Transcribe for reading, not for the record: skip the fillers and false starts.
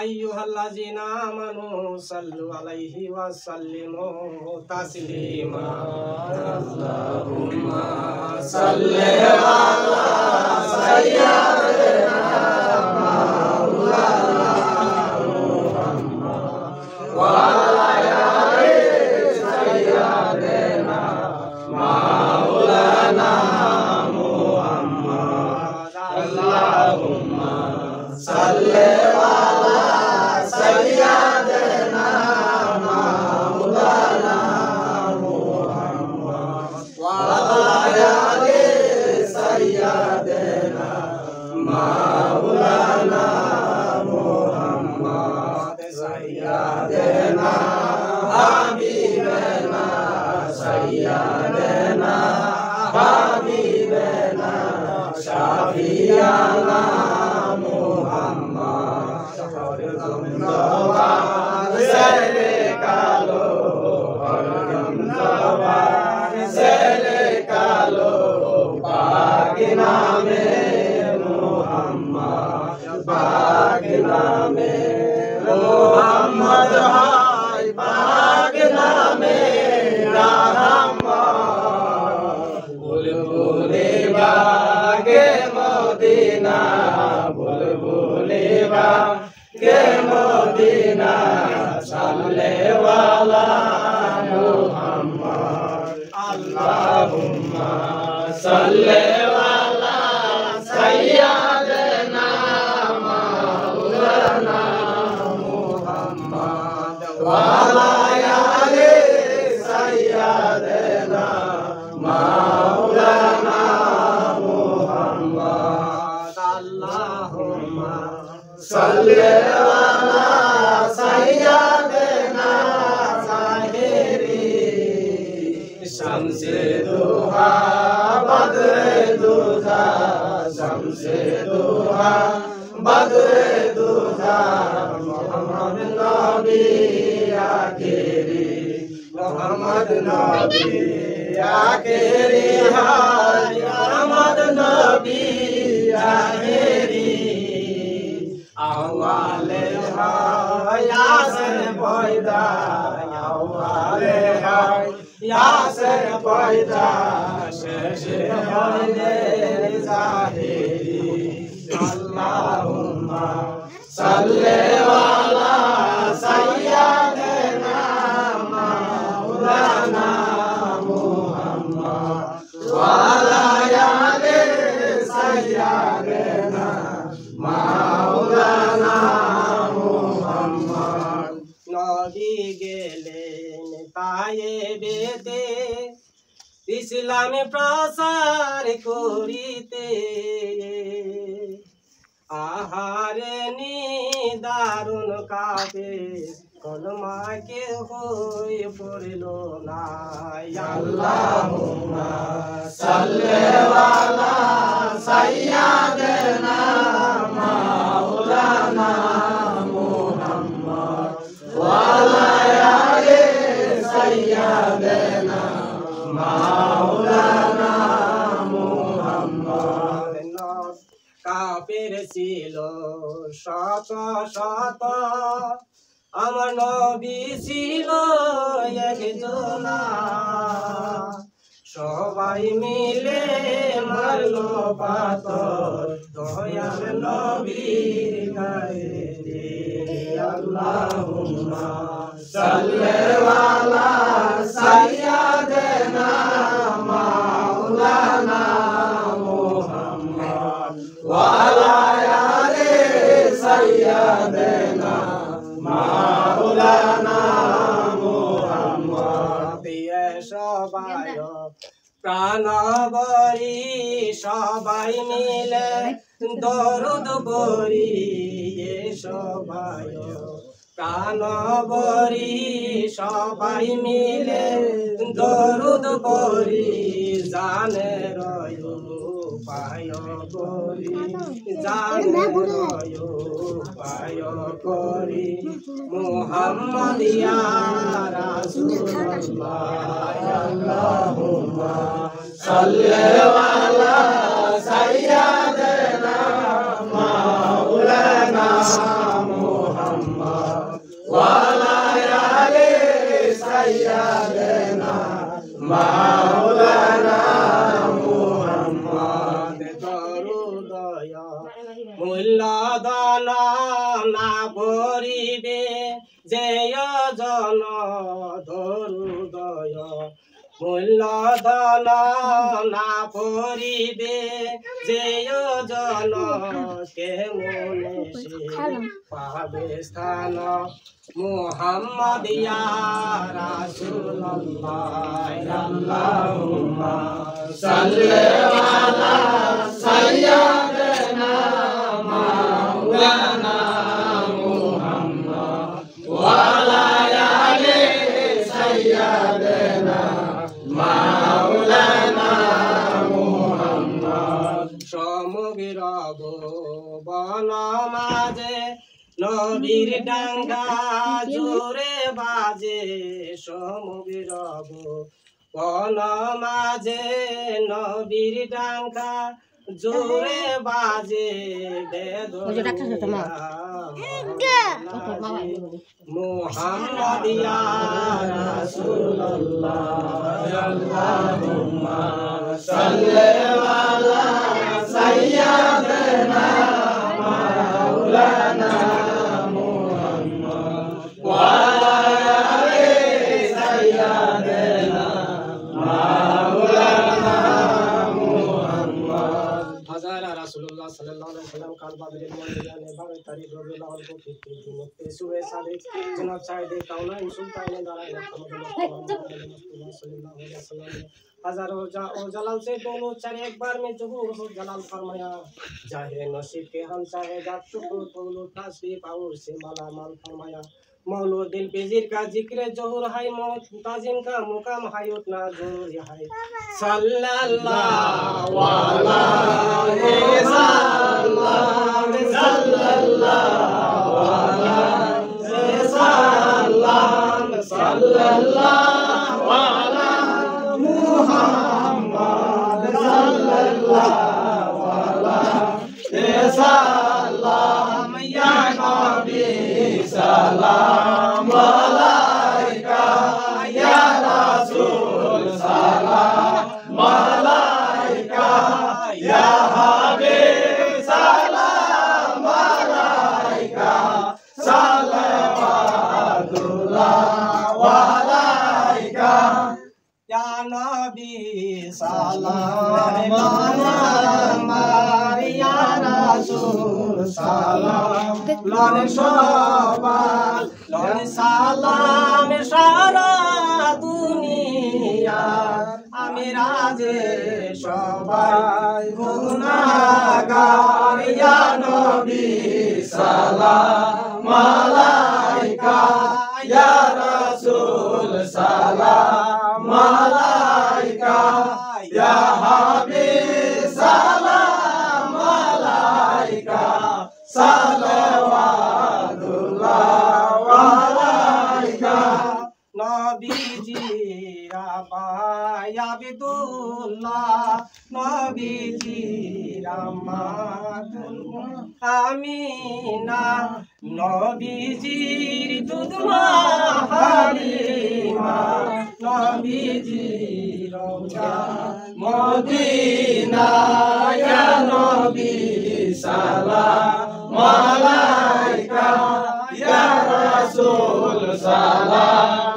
আইয়ুহাল্লাযীনা আমানু সাল্লু আলাইহি ওয়া সাল্লিমু তাসলিমা আল্লাহুম্মা সাল্লি আলা সাইয়্যিদিনা মাওলানা মুহাম্মদ ওয়া আলা আলি সাইয়্যিদিনা মাওলানা মুহাম্মদ আল্লাহুম্মা সাল্লি ইসলামে প্রসার করিতে আহারে নিদারুণ কাবে কলমাকে হয়ে পড়ল না আল্লাহুম্মা সাল্লি আলা সাইয়্যিদিনা মাওলানা মুহাম্মদ ওয়া আলা আলি সাইয়্যিদিনা মাওলানা মুহাম্মদ কাফের ছিল শত শত আমার নবী ছিল একজনা সবাই মিলে মারলো পাথর দয়াল নবীর গায়ে আল্লাহুম্মা সাল্লি আলা সাইয়্যিদিনা মাওলানা মুহাম্মদ ওয়া আলা আলি সাইয়্যিদিনা মাওলানা মুহাম্মদ সবাই প্রাণবরি সবাই মিলে দরুদ পড়ি সবাই প্রাণবরি সবাই মিলে দরুদ পড়ি জানের উপায় করি জানের উপায় করি মুহাম্মদ ইয়া রাসূলুল্লাহ আল্লাহুম্মা সাল্লি আলা সাইয়্যিদিনা মাওলানা মুহাম্মদ মাওলানা মুহাম্মদ দরুদয় মূল্যদান না করিবে যে জন দরুদয় মূল্যদান না করিবে যে জন কেমনে সে পাবে স্থান মুহাম্মদ ইয়া রাসূলুল্লাহ আল্লাহুম্মা সাল্লি আলা সাইয়্যিদিনা মাওলানা মুহাম্মদ ওয়া আলা আলি সাইয়্যিদিনা মাওলানা মুহাম্মদ সমগ্র বন মাঝে নবীর ডাঙ্গা জোরে বাজে সমগ্র বন মাঝে নবীর ডাঙ্গা জোরে বাজে মুহাম্মদ ইয়া রাসূলুল্লাহ আল্লাহুম্মা সাল্লি আলা সাইয়্যিদিনা মাওলানা মুহাম্মদ ওয়া আলা আলি সাইয়্যিদিনা মাওলানা মুহাম্মদ হাজারা রাসূলুল্লাহ সাল্লাল্লাহু আলাইহি ওয়াসাল্লাম কাল বাদরের ময়দানে 12 তারিখ রবিউল আউয়াল को দিন সুবে সাদিক জনাব সাইদে কাউনাইন সুলতানে দাঁড়ায় सल्लल्लाहु अलैहि वसल्लम हजारों जलाल से दोनों चार एक बार में ज़हूर हो जलाल फरमाया चाहे नसीब के हम चाहे जात शुक्र तौलो तस्बीह और से माला माल फरमाया मौलो दिल बेजीर का जिक्र जोहर है मौत ताजिम का मुकाम है उतना जोर है सल्लल्लाहु अलैहि वसल्लम सल्लल्लाहु अलैहि वसल्लम सल्लल्लाहु अलैहि मुहम्मद सल्लल्लाहु अलैहि वसल्लम या नबी सलाम अलैका या रसूल सलाम अलैका या हबीब सलाम अलैका सल्लल्लाहु अलैका या नबी सलाम अलैका या रसूल सलाम लने शोभा लने सालाम सारा दुनिया आमी राजे सबाई गुनाहगार या नबी सलाम अलैका या रसूल सलाम अलैका या हबीब सलाम अलैका सल्लल्लाहु अलैका नबीजी राबाय अब्दुल्लाह नबीजी रामातुल आमीना नबीजीर दुधमा हालिमा नबीजी रौजा मदीना या नबी सलाम अलैका या रसूल सलाम